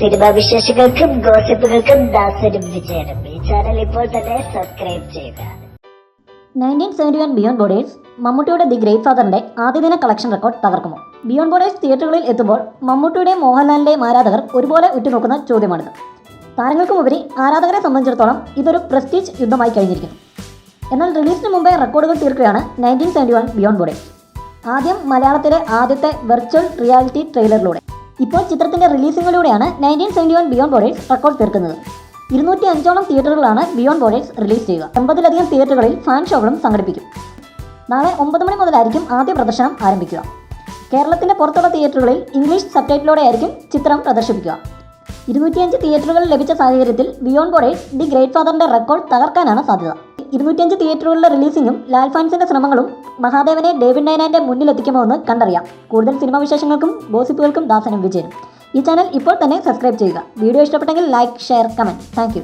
Cinema വിശേഷങ്ങൾക്കും ഗോസിപ്പുകൾക്കും ദാസനും വിജയനും ഈ channel ഇപ്പോൾ തന്നെ സബ്സ്ക്രൈബ് ചെയ്യുക. 1971 ബിയോണ്ട് ബോർഡേഴ്സ് മമ്മൂട്ടിയുടെ ദി ഗ്രേറ്റ് ഫാദറിന്റെ ആദ്യദിന കളക്ഷൻ റെക്കോർഡ് തകർക്കുമോ? ബിയോണ്ട് ബോർഡേഴ്സ് തിയേറ്ററുകളിൽ എത്തുമ്പോൾ മമ്മൂട്ടിയുടെയും മോഹൻലാലിന്റെയും ആരാധകർ ഒരുപോലെ ഉറ്റുനോക്കുന്ന ചോദ്യമാണിത്. താരങ്ങൾക്കുമുപരി ആരാധകരെ സംബന്ധിച്ചിടത്തോളം ഇതൊരു പ്രസ്റ്റീജ് യുദ്ധമായി കഴിഞ്ഞിരിക്കുന്നു. എന്നാൽ റിലീസിന് മുമ്പേ റെക്കോർഡുകൾ തീർക്കുകയാണ് 1971 ബിയോണ്ട് ബോർഡേഴ്സ്. ആദ്യം മലയാളത്തിലെ ആദ്യത്തെ വെർച്വൽ റിയാലിറ്റി ട്രെയിലറിലൂടെ. ഇപ്പോൾ ചിത്രത്തിന്റെ റിലീസിങ്ങിലൂടെയാണ് 1971 ബിയോണ്ട് ബോർഡേഴ്സ് റെക്കോർഡ് തീർക്കുന്നത്. 205ഓളം തിയേറ്ററുകളാണ് ബിയോണ്ട് ബോർഡേഴ്സ് റിലീസ് ചെയ്യുക. 80ലധികം തിയേറ്ററുകളിൽ ഫാൻ ഷോകളും സംഘടിപ്പിക്കും. നാളെ 9 മണി മുതലായിരിക്കും ആദ്യ പ്രദർശനം ആരംഭിക്കുക. കേരളത്തിന്റെ പുറത്തുള്ള തിയേറ്ററുകളിൽ ഇംഗ്ലീഷ് സബ്ടൈറ്റിലോടെ ആയിരിക്കും ചിത്രം പ്രദർശിപ്പിക്കുക. 205 തിയേറ്ററുകൾ ലഭിച്ച സാഹചര്യത്തിൽ ബിയോണ്ട് ബോർഡേഴ്സ് ദി ഗ്രേറ്റ് ഫാദറിന്റെ റെക്കോർഡ് തകർക്കാനാണ് സാധ്യത. 205 തിയേറ്ററുകളിലെ റിലീസിംഗും ലാൽ ഫാൻസിന്റെ ശ്രമങ്ങളും മഹാദേവനെ ഡേവിഡ് നയനാന്റെ മുന്നിലെത്തിക്കുമോ എന്ന് കണ്ടറിയാം. കൂടുതൽ സിനിമാ വിശേഷങ്ങൾക്കും ഗോസിപ്പുകൾക്കും ദാസനും വിജയനും ഈ ചാനൽ ഇപ്പോൾ തന്നെ സബ്സ്ക്രൈബ് ചെയ്യുക. വീഡിയോ ഇഷ്ടപ്പെട്ടെങ്കിൽ ലൈക്ക്, ഷെയർ, കമന്റ്. താങ്ക്